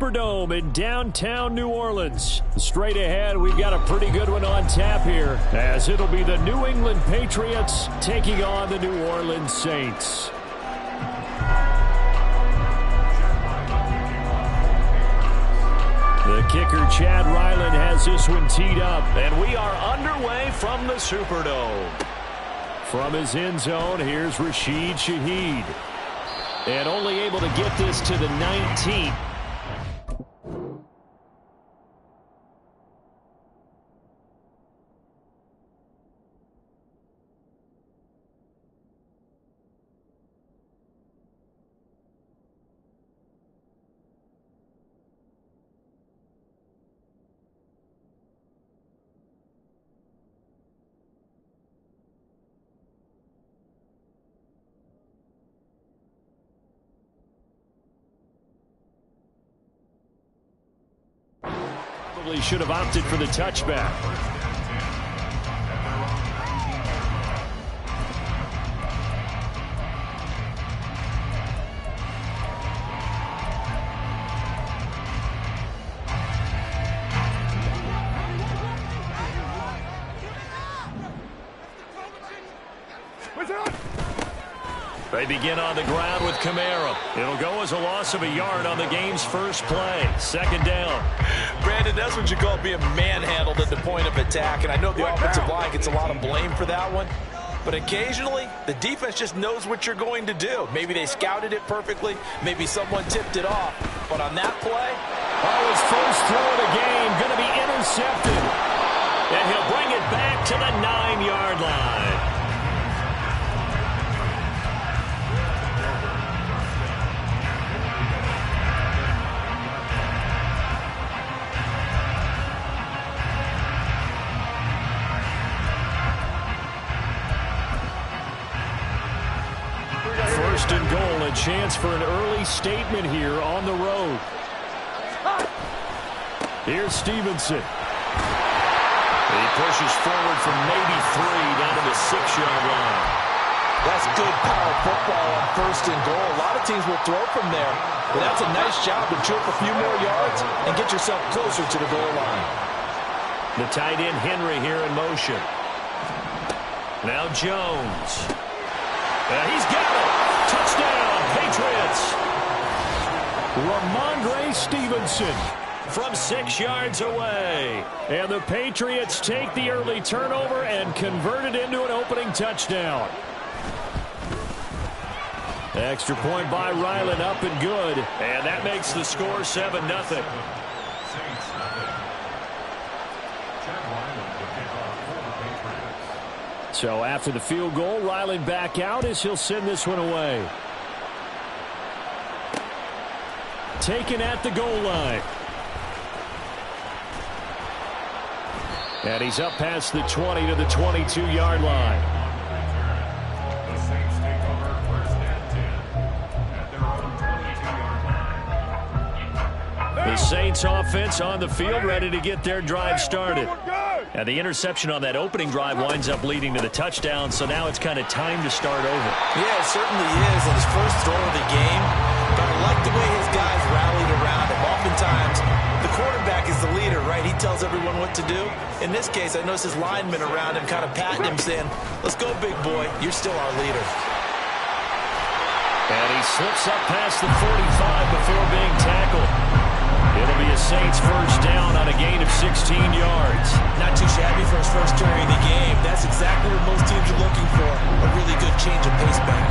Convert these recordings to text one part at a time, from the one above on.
Superdome in downtown New Orleans. Straight ahead, we've got a pretty good one on tap here, as it'll be the New England Patriots taking on the New Orleans Saints. The kicker, Chad Ryland, has this one teed up, and we are underway from the Superdome. From his end zone, here's Rashid Shaheed. And only able to get this to the 19. Probably should have opted for the touchback. They begin on the ground with Kamara. It'll go as a loss of a yard on the game's first play. Second down. Brandon, that's what you call being manhandled at the point of attack. And I know the offensive line gets a lot of blame for that one. But occasionally, the defense just knows what you're going to do. Maybe they scouted it perfectly. Maybe someone tipped it off. But on that play, his first throw of the game going to be intercepted. And he'll bring it back to the 9-yard line. First and goal, a chance for an early statement here on the road. Here's Stevenson. He pushes forward from maybe 3 down to the 6-yard line. That's good power football on first and goal. A lot of teams will throw from there, but that's a nice job to chip a few more yards and get yourself closer to the goal line. The tight end Henry here in motion. Now Jones. He's got it. Touchdown, Patriots. Ramondre Stevenson from 6 yards away. And the Patriots take the early turnover and convert it into an opening touchdown. Extra point by Ryland, up and good. And that makes the score 7-0. So after the field goal, Ryland back out as he'll send this one away. Taken at the goal line. And he's up past the 20 to the 22-yard line. The Saints offense on the field, ready to get their drive started. And the interception on that opening drive winds up leading to the touchdown, so now it's kind of time to start over. Yeah, it certainly is on his first throw of the game. But I like the way his guys rallied around him. Oftentimes, the quarterback is the leader, right? He tells everyone what to do. In this case, I noticed his linemen around him kind of patting him, saying, "Let's go, big boy. You're still our leader." And he slips up past the 45 before being tackled. It'll be a Saints first down on a gain of 16 yards. Not too shabby for his first carry of the game. That's exactly what most teams are looking for. A really good change of pace back.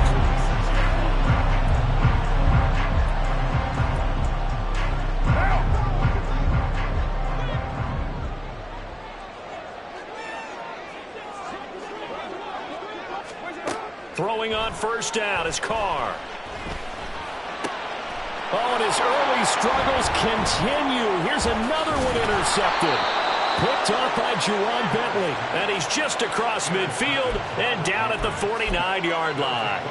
Throwing on first down is Carr. Oh, and his early struggles continue. Here's another one intercepted. Picked off by Juwan Bentley. And he's just across midfield and down at the 49-yard line.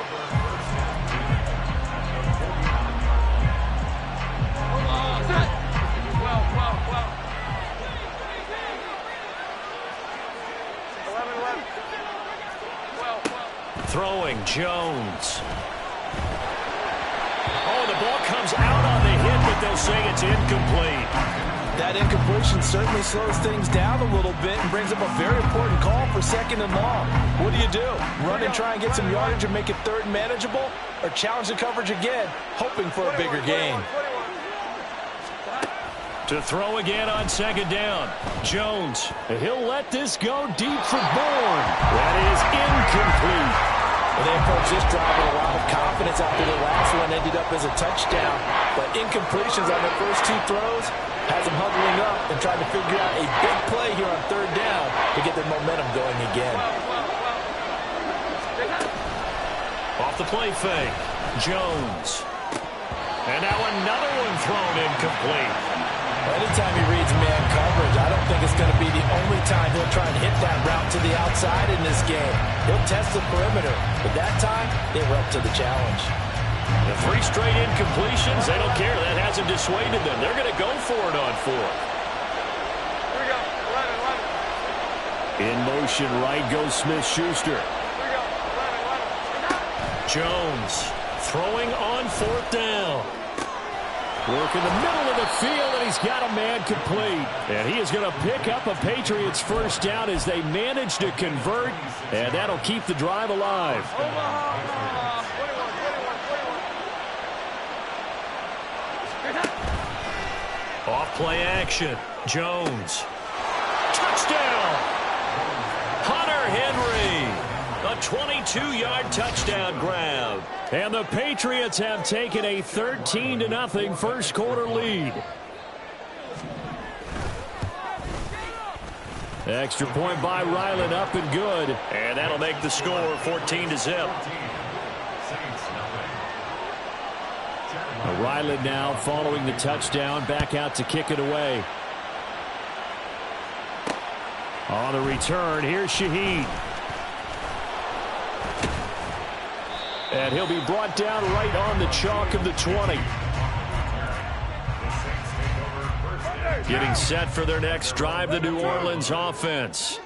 Throwing, Jones. Oh, the ball comes out on the hit, but they'll say it's incomplete. That incompletion certainly slows things down a little bit and brings up a very important call for 2nd and long. What do? Run and try and get some yardage and make it 3rd and manageable? Or challenge the coverage again, hoping for a bigger gain? To throw again on 2nd down. Jones, he'll let this go deep for Bourne. That is incomplete. Well, they approached this drive with a lot of confidence after the last one ended up as a touchdown. But incompletions on their first 2 throws has them huddling up and trying to figure out a big play here on 3rd down to get their momentum going again. Off the play fake. Jones. And now another one thrown incomplete. Anytime he reads man coverage, I don't think it's going to be the only time he'll try and hit that route to the outside in this game. He'll test the perimeter, but that time, they were up to the challenge. The 3 straight incompletions, they don't care. That hasn't dissuaded them. They're going to go for it on 4th. Here we go. Run it. In motion, right goes Smith-Schuster. Jones throwing on 4th down. Work in the middle of the field, and he's got a man complete. And he is going to pick up a Patriots 1st down as they manage to convert, and that'll keep the drive alive. Off play action. Jones. Touchdown! Hunter Henry. A 22-yard touchdown grab. And the Patriots have taken a 13-0 first quarter lead. Extra point by Ryland, up and good. And that'll make the score 14-0. Ryland now following the touchdown, back out to kick it away. On the return, here's Shaheed. And he'll be brought down right on the chalk of the 20. Getting set for their next drive, the New Orleans offense.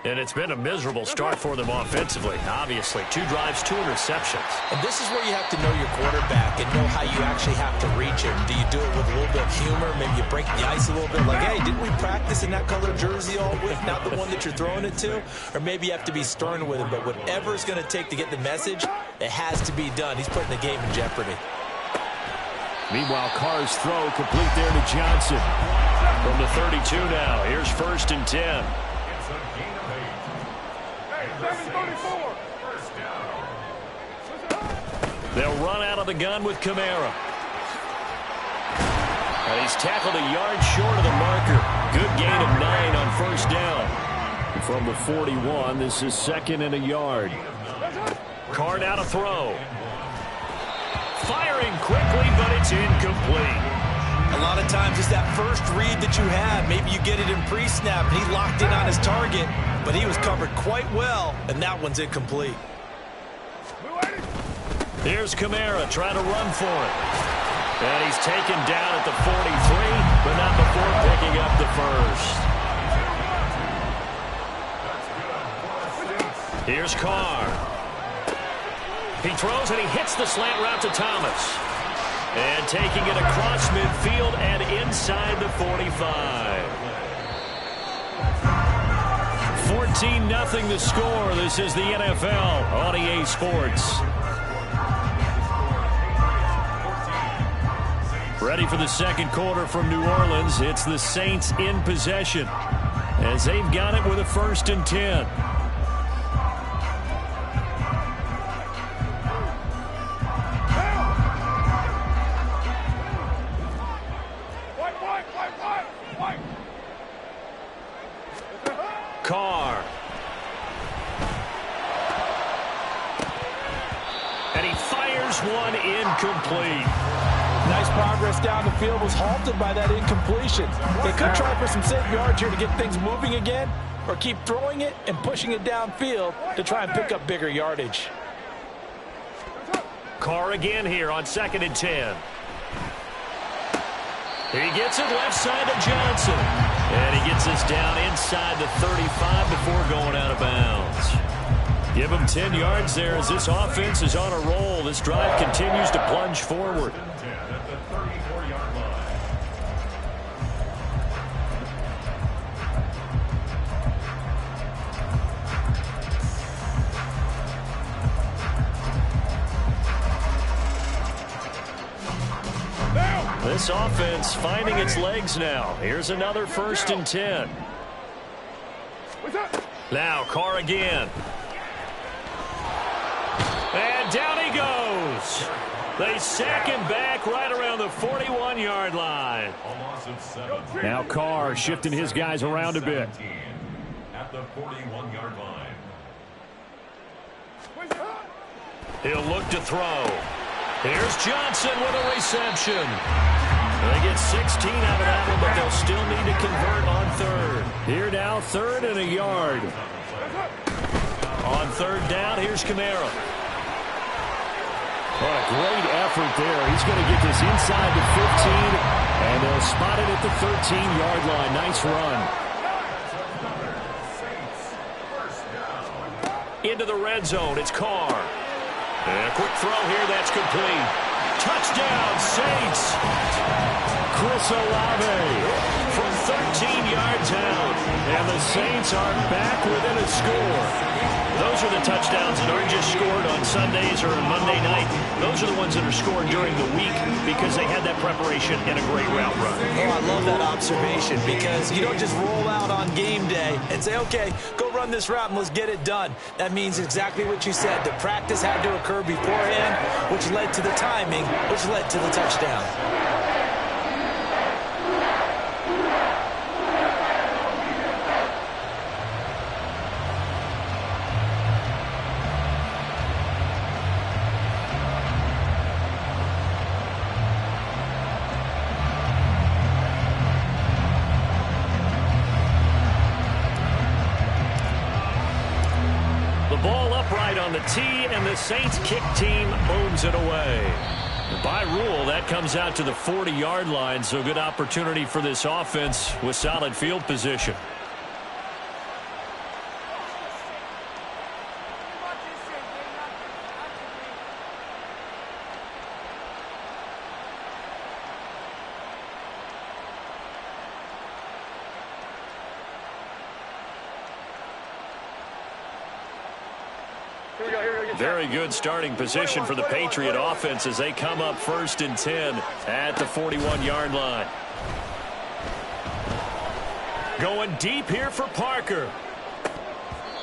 And it's been a miserable start for them offensively. Obviously, 2 drives, 2 interceptions. And this is where you have to know your quarterback and know how you actually have to reach him. Do you do it with a little bit of humor? Maybe you break the ice a little bit like, hey, didn't we practice in that color jersey all week, not the one that you're throwing it to? Or maybe you have to be stern with him. But whatever it's going to take to get the message, it has to be done. He's putting the game in jeopardy. Meanwhile, Carr's throw complete there to Johnson. From the 32 now, here's 1st and 10. They'll run out of the gun with Kamara. And he's tackled a yard short of the marker. Good gain of 9 on 1st down. From the 41, this is 2nd and a yard. Carr now to throw. Firing quickly, but it's incomplete. A lot of times it's that first read that you have. Maybe you get it in pre-snap, and he locked in on his target, but he was covered quite well, and that one's incomplete. Here's Kamara trying to run for it. And he's taken down at the 43, but not before picking up the 1st. Here's Carr. He throws and he hits the slant route to Thomas. And taking it across midfield and inside the 45. 14-0 the score. This is the NFL on EA Sports. Ready for the 2nd quarter from New Orleans. It's the Saints in possession as they've got it with a 1st and 10. Carr. And he fires one incomplete. Nice progress down the field, was halted by that incompletion. They could try for some safe yards here to get things moving again, or keep throwing it and pushing it downfield to try and pick up bigger yardage. Carr again here on 2nd and 10. He gets it left side to Johnson. And he gets this down inside the 35 before going out of bounds. Give him 10 yards there as this offense is on a roll. This drive continues to plunge forward. this offense finding its legs now. Here's another 1st and 10. Now Carr again. And down he goes. They sack him back right around the 41-yard line. Now Carr shifting his guys around a bit. At the 41-yard line. He'll look to throw. Here's Johnson with a reception. They get 16 out of that one, but they'll still need to convert on 3rd. Here now, 3rd and a yard. On 3rd down, here's Kamara. What a great effort there. He's going to get this inside the 15, and they'll spot it at the 13-yard line. Nice run. Into the red zone, it's Carr. And a quick throw here, that's complete. Touchdown, Saints. Chris Olave from 13 yards out. And the Saints are back within a score. Those are the touchdowns that aren't just scored on Sundays or on Monday night. Those are the ones that are scored during the week because they had that preparation and a great route run. Oh, I love that observation because you don't just roll out on game day and say, okay, go run this route and let's get it done. That means exactly what you said. The practice had to occur beforehand, which led to the timing, which led to the touchdown. Ball upright on the tee, and the Saints kick team moves it away. By rule, that comes out to the 40-yard line, so good opportunity for this offense with solid field position. Very good starting position for the Patriot offense as they come up 1st and 10 at the 41-yard line. Going deep here for Parker.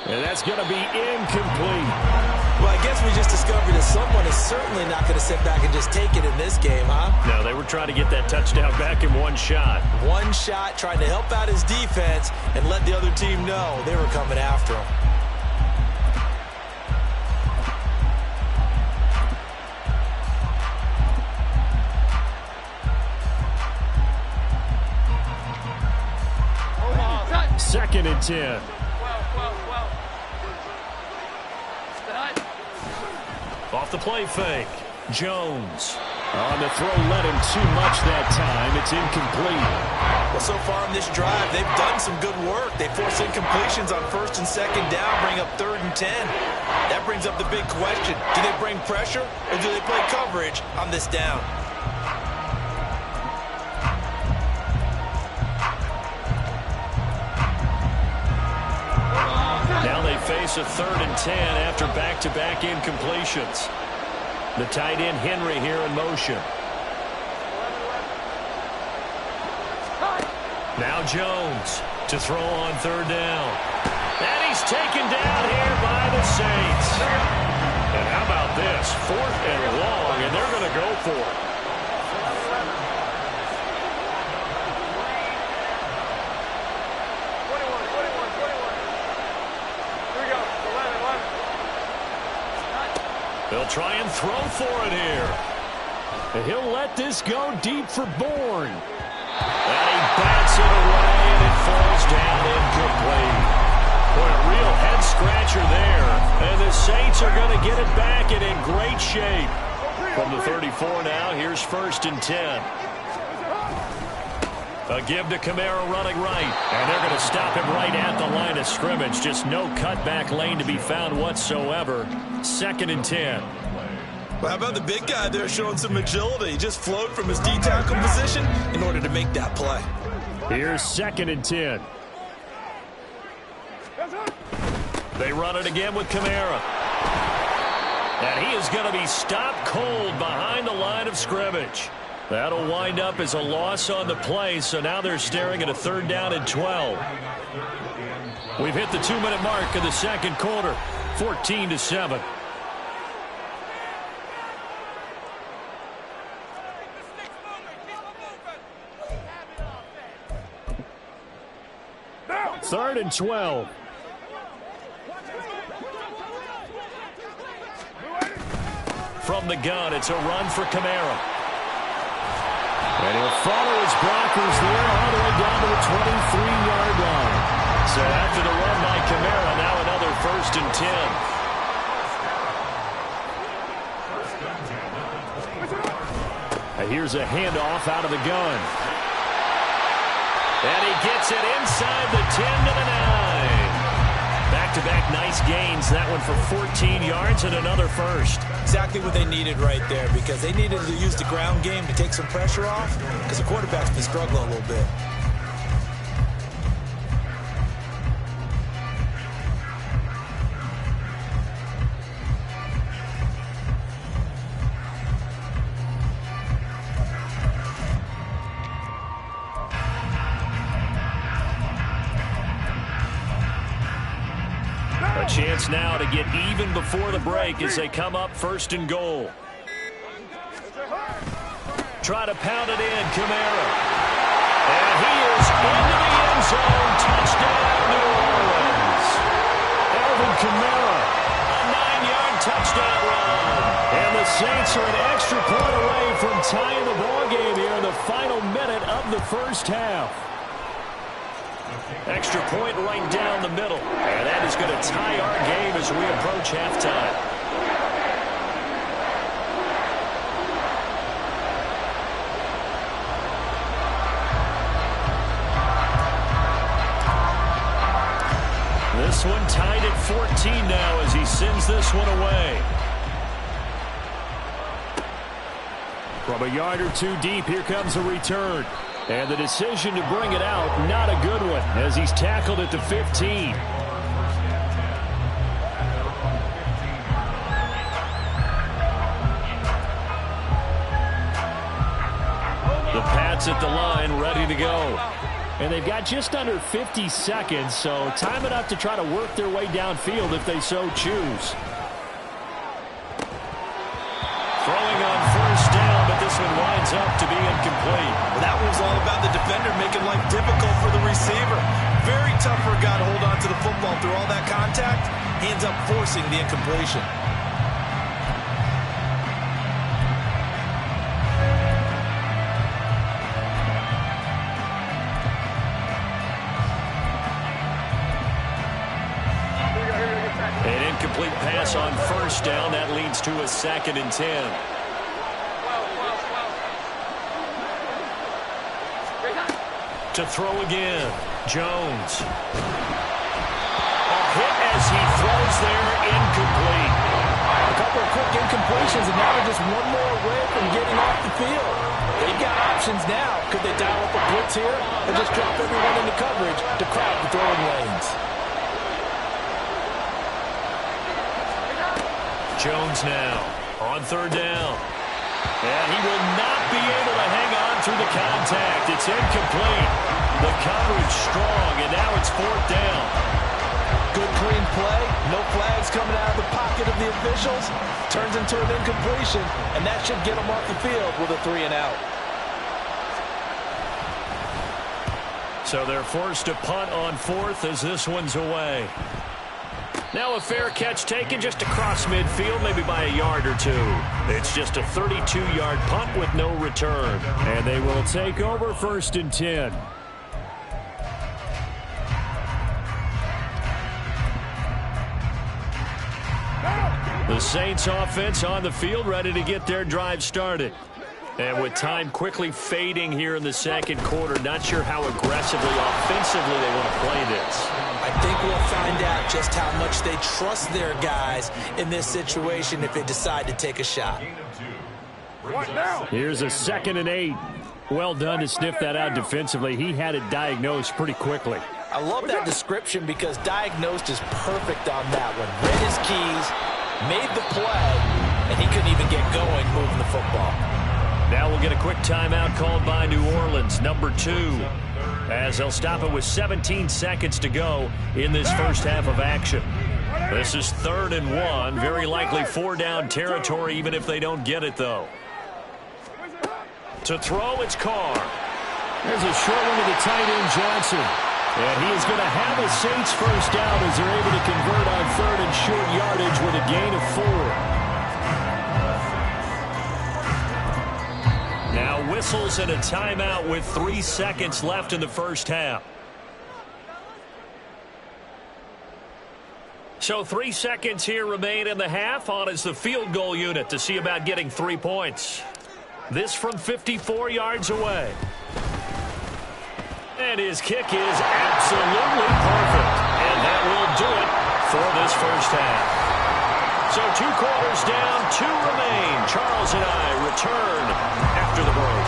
And that's going to be incomplete. Well, I guess we just discovered that someone is certainly not going to sit back and just take it in this game, huh? No, they were trying to get that touchdown back in one shot. One shot, trying to help out his defense and let the other team know they were coming after him. Second and 10. Off the play fake. Jones. On the throw, let him too much that time. It's incomplete. Well, so far in this drive, they've done some good work. They force incompletions on 1st and 2nd down, bring up 3rd and 10. That brings up the big question. Do they bring pressure or do they play coverage on this down? Now they face a 3rd and 10 after back-to-back incompletions. The tight end Henry here in motion. Now Jones to throw on 3rd down. And he's taken down here by the Saints. And how about this? 4th and long, and they're going to go for it. They'll try and throw for it here. And he'll let this go deep for Bourne. And he bats it away, and it falls down incomplete. Boy, a real head-scratcher there. And the Saints are going to get it back and in great shape. From the 34 now, here's 1st and 10. A give to Kamara running right. And they're going to stop him right at the line of scrimmage. Just no cutback lane to be found whatsoever. 2nd and 10. Well, how about the big guy there showing some agility? He just flowed from his D-tackle position in order to make that play. Here's 2nd and 10. They run it again with Kamara. And he is going to be stopped cold behind the line of scrimmage. That'll wind up as a loss on the play, so now they're staring at a 3rd down and 12. We've hit the 2-minute mark of the second quarter, 14-7. Third and 12. From the gun, it's a run for Kamara. And he'll follow his blockers there all the way down to the 23-yard line. So after the run by Kamara, now another 1st and 10. And here's a handoff out of the gun. And he gets it inside the 10 to the 9. Back-to-back nice gains. That one for 14 yards and another 1st. Exactly what they needed right there, because they needed to use the ground game to take some pressure off, because the quarterback's been struggling a little bit. A chance now to get even before the break as they come up 1st and goal. Try to pound it in, Kamara. And he is into the end zone. Touchdown, New Orleans. Alvin Kamara, a 9-yard touchdown run. And the Saints are an extra point away from tying the ball game here in the final minute of the 1st half. Extra point right down the middle. And that is going to tie our game as we approach halftime. This one tied at 14 now as he sends this one away. From a yard or two deep, here comes a return. And the decision to bring it out, not a good one, as he's tackled at the 15. The Pats at the line, ready to go. And they've got just under 50 seconds, so time enough to try to work their way downfield if they so choose. Throwing on 1st down, but this one winds up to be incomplete. Well, that one was all about the defender making life difficult for the receiver. Very tough for a guy to hold on to the football through all that contact. He ends up forcing the incompletion. An incomplete pass on 1st down. That leads to a 2nd and 10. To throw again, Jones. A hit as he throws there, incomplete. A couple of quick incompletions, and now they're just one more away from getting off the field. They've got options now. Could they dial up a blitz here or just drop everyone into coverage to crowd the throwing lanes? Jones now on 3rd down. And he will not be able to hang on through the contact. It's incomplete. The coverage strong, and now it's 4th down. Good clean play. No flags coming out of the pocket of the officials. Turns into an incompletion, and that should get them off the field with a 3 and out. So they're forced to punt on 4th as this one's away. Now a fair catch taken just across midfield, maybe by a yard or two. It's just a 32-yard punt with no return. And they will take over 1st and 10. The Saints offense on the field, ready to get their drive started. And with time quickly fading here in the second quarter, not sure how aggressively, offensively they want to play this. I think we'll find out just how much they trust their guys in this situation if they decide to take a shot. Here's a 2nd and 8. Well done to sniff that out defensively. He had it diagnosed pretty quickly. I love that description because diagnosed is perfect on that one. Read his keys, made the play, and he couldn't even get going moving the football. Now we'll get a quick timeout called by New Orleans, number 2, as they'll stop it with 17 seconds to go in this first half of action. This is 3rd and 1, very likely 4-down territory, even if they don't get it, though. To throw, it's Carr. There's a short one to the tight end, Johnson. And he is going to have a Saints first down as they're able to convert on 3rd and short yardage with a gain of 4. Now whistles and a timeout with 3 seconds left in the first half. So 3 seconds here remain in the half. On is the field goal unit to see about getting 3 points. This from 54 yards away. And his kick is absolutely perfect. And that will do it for this first half. So 2 quarters down, 2 remain. Charles and I return after the break.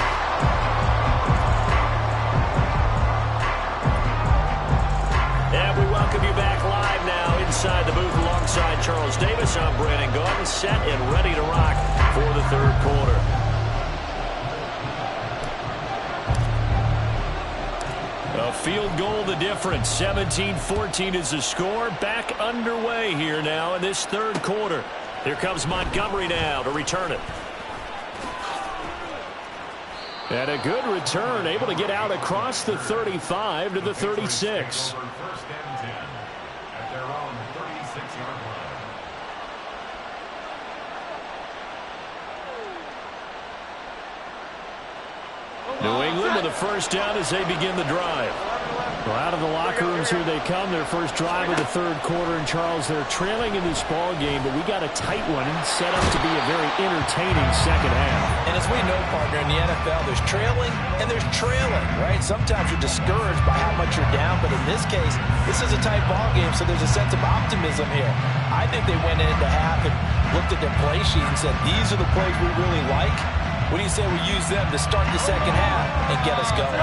And we welcome you back live now inside the booth alongside Charles Davis. I'm Brandon Gaudin, set and ready to rock for the 3rd quarter. A field goal the difference. 17-14 is the score. Back underway here now in this 3rd quarter. Here comes Montgomery now to return it. And a good return, able to get out across the 35 to the 36. New England with a first down as they begin the drive. Well, out of the locker rooms here they come. Their first drive of the 3rd quarter. And, Charles, they're trailing in this ball game, but we got a tight one set up to be a very entertaining second half. And as we know, partner, in the NFL, there's trailing and there's trailing, right? Sometimes you're discouraged by how much you're down, but in this case, this is a tight ball game, so there's a sense of optimism here. I think they went into half and looked at their play sheet and said, these are the plays we really like. What do you say we use them to start the second half and get us going?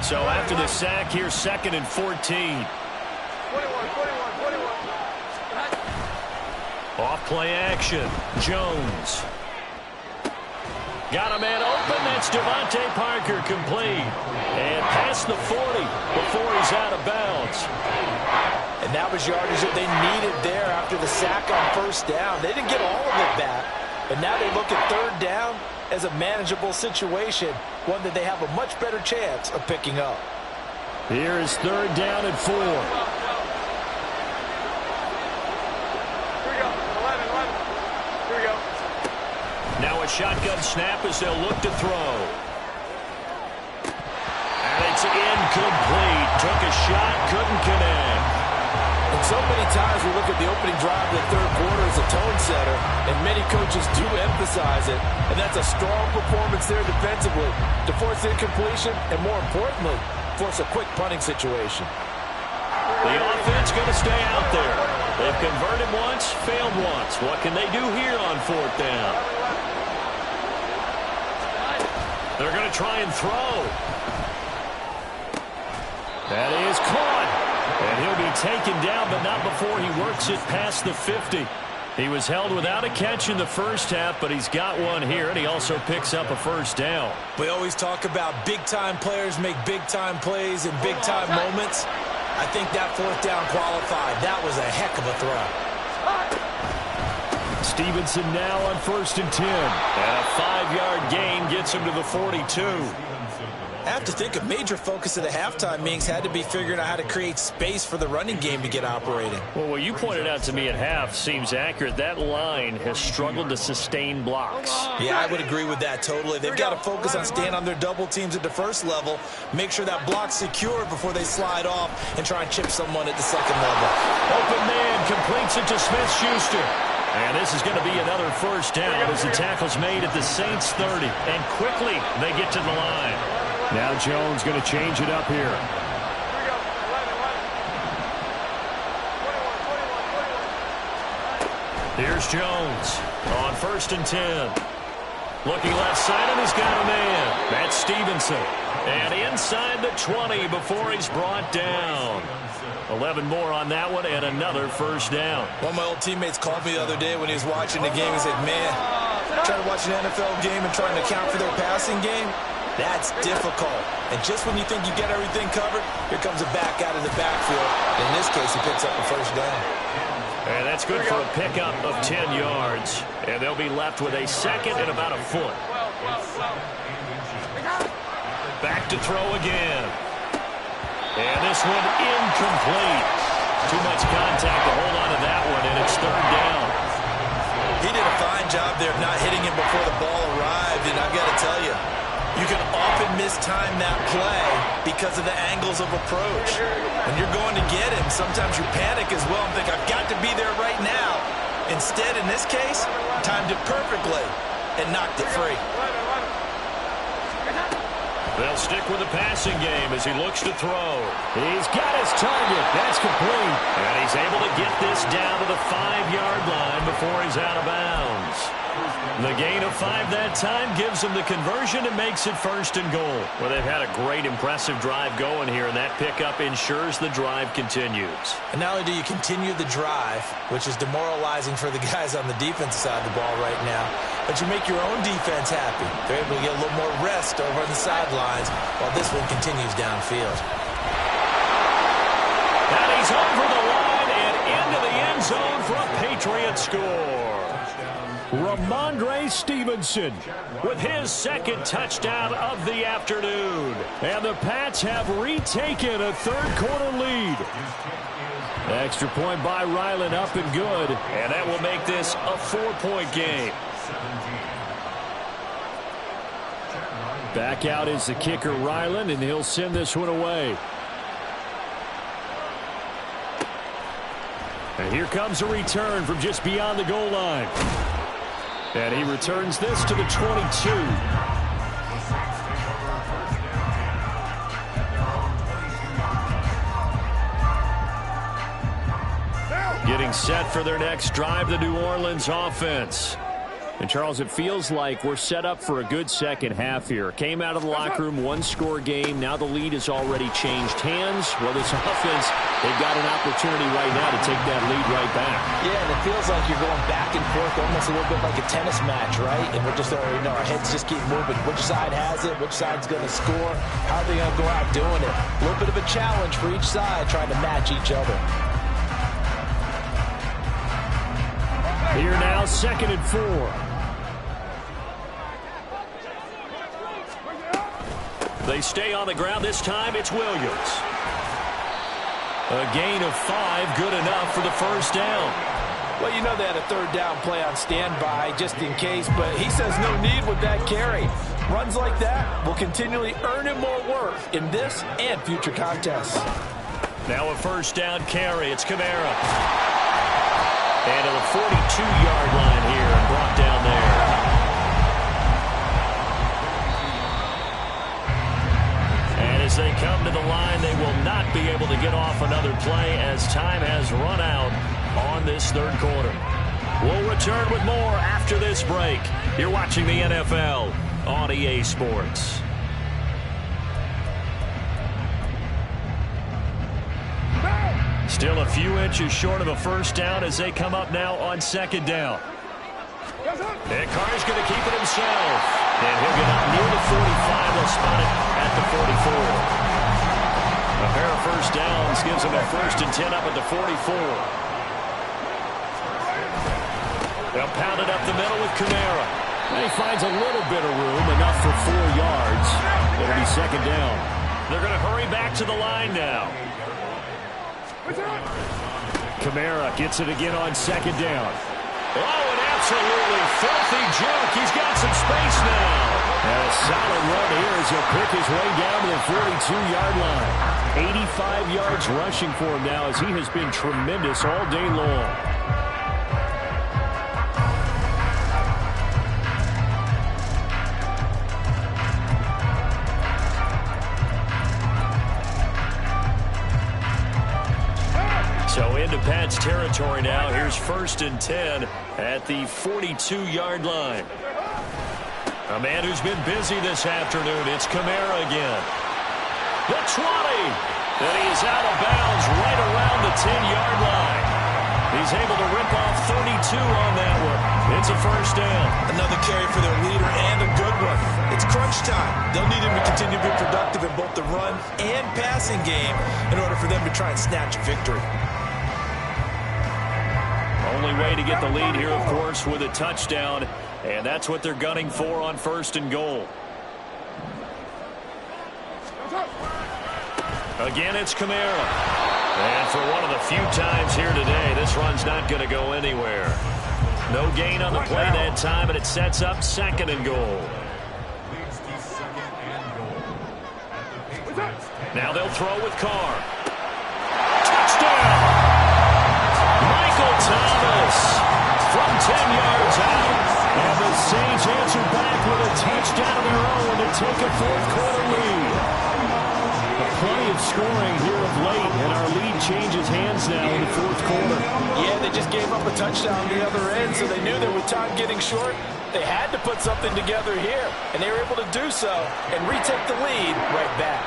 So after the sack, here's 2nd and 14. 21. Off play action. Jones. Got a man open. That's Devontae Parker complete. And past the 40 before he's out of bounds. And that was yardage that they needed there after the sack on first down. They didn't get all of it back. But now they look at 3rd down as a manageable situation, one that they have a much better chance of picking up. Here is 3rd down and 4. Here we go. 11. Here we go. Now a shotgun snap as they'll look to throw. And it's incomplete. Took a shot, couldn't connect. And so many times we look at the opening drive of the 3rd quarter as a tone setter, and many coaches do emphasize it, and that's a strong performance there defensively to force incompletion and, more importantly, force a quick punting situation. The offense going to stay out there. They've converted once, failed once. What can they do here on 4th down? They're going to try and throw. That is caught. And he'll be taken down, but not before he works it past the 50. He was held without a catch in the first half, but he's got one here, and he also picks up a first down. We always talk about big-time players make big-time plays in big-time moments. I think that 4th down qualified. That was a heck of a throw. Stevenson now on 1st and 10. And a 5-yard gain gets him to the 42. I have to think a major focus of the halftime meetings had to be figuring out how to create space for the running game to get operating. Well, what you pointed out to me at half seems accurate. That line has struggled to sustain blocks. Yeah, I would agree with that totally. They've got to focus on staying on their double teams at the first level, make sure that block's secure before they slide off and try and chip someone at the second level. Open man completes it to Smith-Schuster. And this is going to be another first down as the tackle's made at the Saints 30. And quickly they get to the line. Now Jones going to change it up here. Here's Jones on 1st and 10. Looking left side, and he's got a man. That's Stevenson. And inside the 20 before he's brought down. 11 more on that one, and another first down. One of my old teammates called me the other day when he was watching the game. He said, man, Trying to watch an NFL game and trying to account for their passing game, that's difficult. And just when you think you get everything covered, here comes a back out of the backfield. In this case, he picks up a first down. And that's good for a pickup of 10 yards. And they'll be left with a second and about a foot. Back to throw again. And this one incomplete. Too much contact to hold on to that one, and it's third down. He did a fine job there of not hitting him before the ball arrived, and I've got to tell you, you can often mistime that play because of the angles of approach. When you're going to get him, sometimes you panic as well and think, I've got to be there right now. Instead, in this case, timed it perfectly and knocked it free. They'll stick with the passing game as he looks to throw. He's got his target. That's complete. And he's able to get this down to the 5-yard line before he's out of bounds. The gain of 5 that time gives them the conversion and makes it first and goal. Well, they've had a great, impressive drive going here, and that pickup ensures the drive continues. And not only do you continue the drive, which is demoralizing for the guys on the defensive side of the ball right now, but you make your own defense happy. They're able to get a little more rest over on the sidelines while this one continues downfield. And he's over the line and into the end zone for a Patriot score. Ramondre Stevenson with his second touchdown of the afternoon. And the Pats have retaken a third-quarter lead. Extra point by Ryland, up and good. And that will make this a 4-point game. Back out is the kicker, Ryland, and he'll send this one away. And here comes a return from just beyond the goal line. And he returns this to the 22. Getting set for their next drive, the New Orleans offense. And, Charles, it feels like we're set up for a good second half here. Came out of the locker room, one-score game. Now the lead has already changed hands. Well, this offense, they've got an opportunity right now to take that lead right back. Yeah, and it feels like you're going back and forth almost a little bit like a tennis match, right? And we're just, our heads just keep moving. Which side has it? Which side's going to score? How are they going to go out doing it? A little bit of a challenge for each side trying to match each other. Here now, 2nd and 4. They stay on the ground. This time it's Williams. A gain of 5, good enough for the first down. Well, you know they had a third down play on standby just in case, but he says no need with that carry. Runs like that will continually earn him more work in this and future contests. Now a first down carry. It's Kamara. And to the 42-yard line here and brought down there. As they come to the line, they will not be able to get off another play as time has run out on this third quarter. We'll return with more after this break. You're watching the NFL on EA Sports. Still a few inches short of a first down as they come up now on 2nd down. And Carr's going to keep it himself. And he'll get up near the 45. They'll spot it at the 44. A pair of first downs gives him a 1st and 10 up at the 44. They'll pound it up the middle with Kamara. And he finds a little bit of room, enough for 4 yards. It'll be 2nd down. They're going to hurry back to the line now. Kamara gets it again on 2nd down. Oh, an absolutely filthy juke. He's got some space now. And a solid run here as he'll pick his way down to the 42-yard line. 85 yards rushing for him now as he has been tremendous all day long. So into Pats territory now. Here's 1st and 10 at the 42-yard line. A man who's been busy this afternoon. It's Kamara again. The 20. And he's out of bounds right around the 10-yard line. He's able to rip off 32 on that one. It's a first down. Another carry for their leader and a good one. It's crunch time. They'll need him to continue to be productive in both the run and passing game in order for them to try and snatch a victory. Only way to get the lead here, of course, with a touchdown, and that's what they're gunning for on 1st and goal. Again, it's Kamara. And for one of the few times here today, this run's not going to go anywhere. No gain on the play that time, and it sets up 2nd and goal. Now they'll throw with Carr. Touchdown! Michael Thomas from 10 yards out. And the Saints answer back with a touchdown of their own to take a 4th-quarter lead. Plenty of scoring here of late, and our lead changes hands now in the 4th quarter. Yeah, they just gave up a touchdown on the other end, so they knew that with time getting short, they had to put something together here, and they were able to do so and retake the lead right back.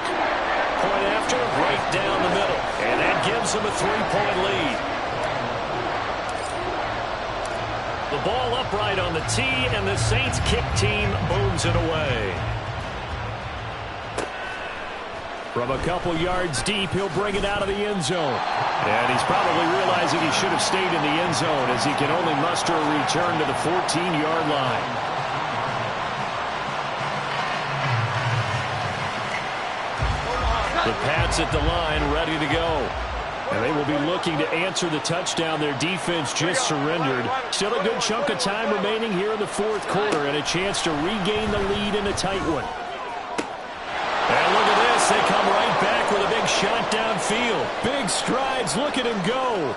Point after, right down the middle, and that gives them a 3-point lead. The ball upright on the tee, and the Saints kick team booms it away. From a couple yards deep, he'll bring it out of the end zone. And he's probably realizing he should have stayed in the end zone as he can only muster a return to the 14-yard line. The Pats at the line, ready to go. And they will be looking to answer the touchdown their defense just surrendered. Still a good chunk of time remaining here in the 4th quarter and a chance to regain the lead in a tight one. And look at this. They come right back with a big shot downfield. Big strides. Look at him go.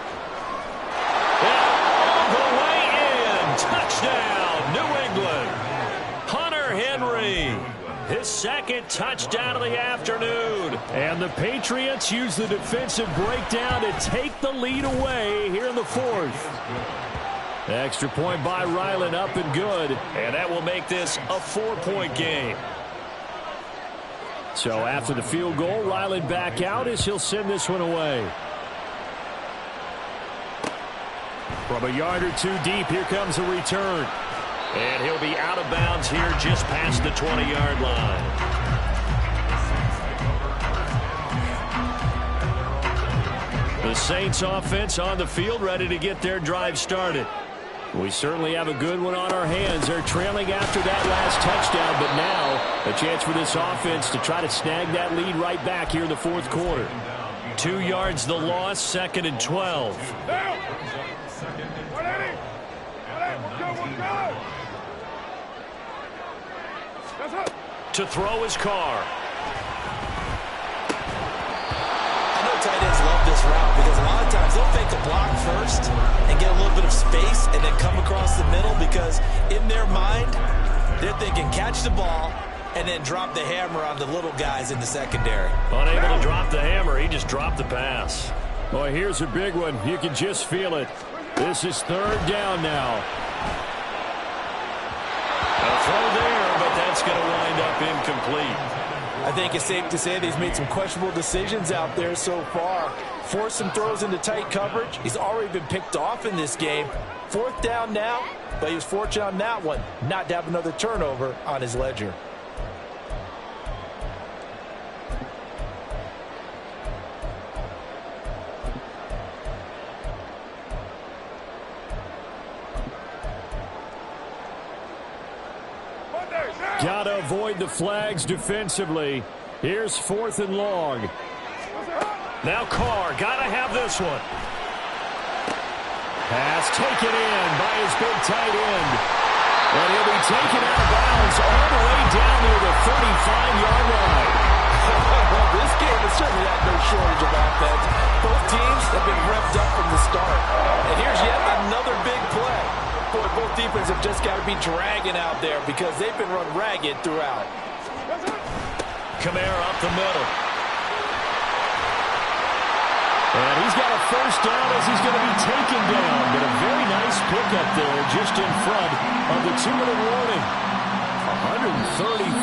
And all the way in. Touchdown, New England. Hunter Henry. His 2nd touchdown of the afternoon. And the Patriots use the defensive breakdown to take the lead away here in the 4th. Extra point by Ryland, up and good. And that will make this a 4-point game. So after the field goal, Ryland back out as he'll send this one away. From a yard or two deep, here comes a return. And he'll be out of bounds here just past the 20-yard line. The Saints offense on the field, ready to get their drive started. We certainly have a good one on our hands. They're trailing after that last touchdown, but now a chance for this offense to try to snag that lead right back here in the 4th quarter. 2 yards the loss, 2nd and 12. To throw his Carr. Tight ends love this route because a lot of times they'll fake a block first and get a little bit of space and then come across the middle because in their mind they're thinking catch the ball and then drop the hammer on the little guys in the secondary. Unable to drop the hammer, he just dropped the pass. Boy, here's a big one. You can just feel it. This is 3rd down now. A throw there, but that's going to wind up incomplete. I think it's safe to say that he's made some questionable decisions out there so far. Forced some throws into tight coverage. He's already been picked off in this game. 4th down now, but he was fortunate on that one not to have another turnover on his ledger. Got to avoid the flags defensively. Here's 4th and long. Now Carr, got to have this one. Pass taken in by his big tight end. And he'll be taken out of bounds all the way down near the 35-yard line. Well, this game has certainly had no shortage of offense. Both teams have been revved up from the start. And here's yet another big play. Boy, both defenses have just got to be dragging out there because they've been run ragged throughout. Kamara up the middle. And he's got a first down as he's going to be taken down. But a very nice pickup there just in front of the 2-minute warning.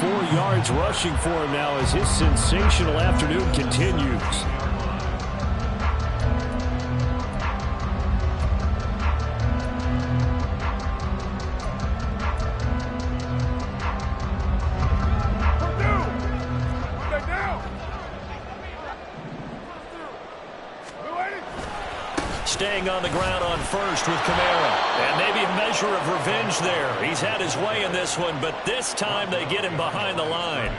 134 yards rushing for him now as his sensational afternoon continues. staying on the ground on first with Kamara. And maybe a measure of revenge there. He's had his way in this one, but this time they get him behind the line.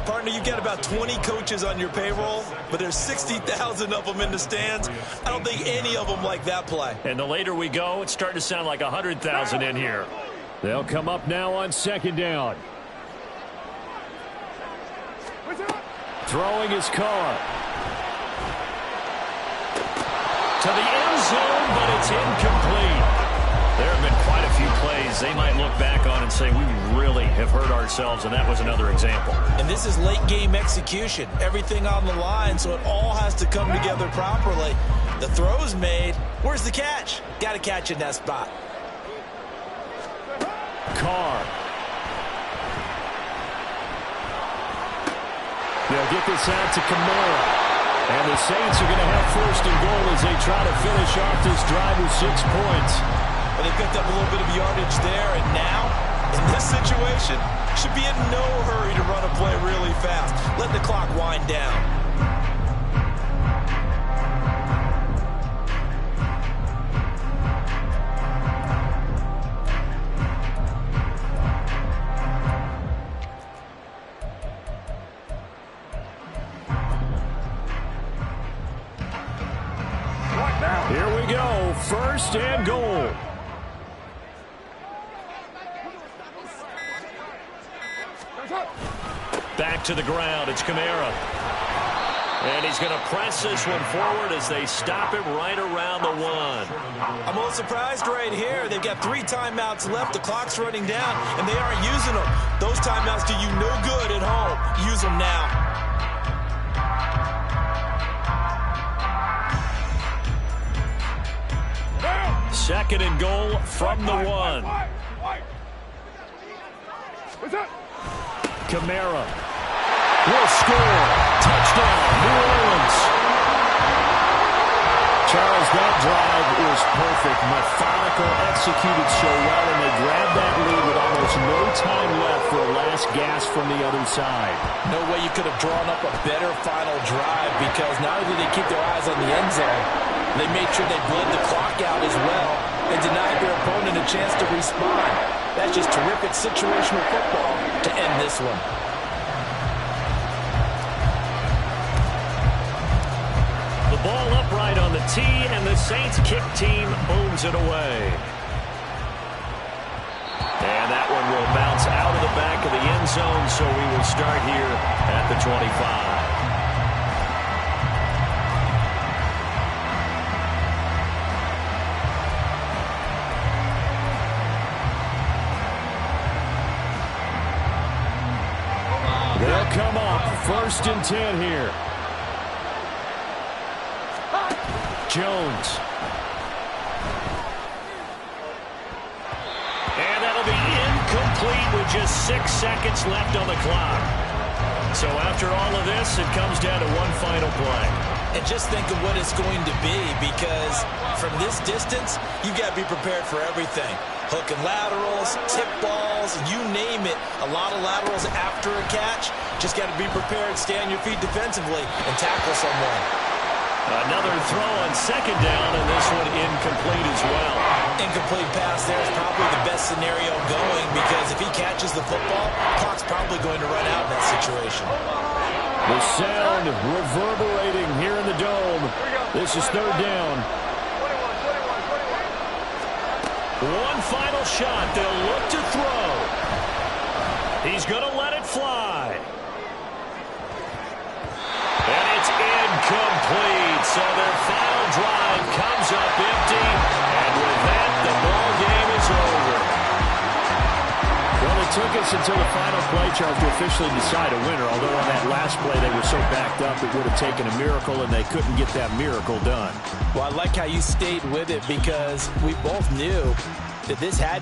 Partner, you've got about 20 coaches on your payroll, but there's 60,000 of them in the stands. I don't think any of them like that play. And the later we go, it's starting to sound like 100,000 in here. They'll come up now on second down. Throwing his car. To the end zone, but it's incomplete. There have been quite a few plays they might look back on and say, we really have hurt ourselves, and that was another example. And this is late game execution. Everything on the line, so it all has to come together properly. The throw's made. Where's the catch? Got to catch in that spot. Carr. They'll get this out to Kamara. And the Saints are going to have first and goal as they try to finish off this drive with 6 points. But they picked up a little bit of yardage there, and now, in this situation, should be in no hurry to run a play really fast. Let the clock wind down. Here we go, first and goal. Back to the ground, it's Kamara. And he's going to press this one forward as they stop him right around the 1. I'm a little surprised right here. They've got 3 timeouts left. The clock's running down, and they aren't using them. Those timeouts do you no good at home. Use them now. Second and goal from the 1. Kamara will score. Touchdown, New Orleans. Charles, that drive was perfect. Methodical, executed so well, and they grabbed that lead with almost no time left for a last gasp from the other side. No way you could have drawn up a better final drive, because not only did they keep their eyes on the end zone, they made sure they bled the clock out as well and denied their opponent a chance to respond. That's just terrific situational football to end this one. The ball upright on the tee, and the Saints kick team booms it away. And that one will bounce out of the back of the end zone, so we will start here at the 25. They'll come up first and 10 here. Jones. And that'll be incomplete with just 6 seconds left on the clock. So after all of this, it comes down to one final play. And just think of what it's going to be, because from this distance, you've got to be prepared for everything. Hook and laterals, tip balls, you name it. A lot of laterals after a catch. Just got to be prepared, stay on your feet defensively, and tackle someone. Another throw on second down, and this one incomplete as well. Incomplete pass there is probably the best scenario going, because if he catches the football, clock's probably going to run out in that situation. The sound reverberating here in the dome. This is third down. One final shot. They'll look to throw. He's going to let it fly. And it's incomplete. So their final drive comes up empty. And with that, the ball game is over. Well, it took us until the final play, Charles, to officially decide a winner. Although on that last play they were so backed up, it would have taken a miracle, and they couldn't get that miracle done. Well, I like how you stayed with it, because we both knew that this had to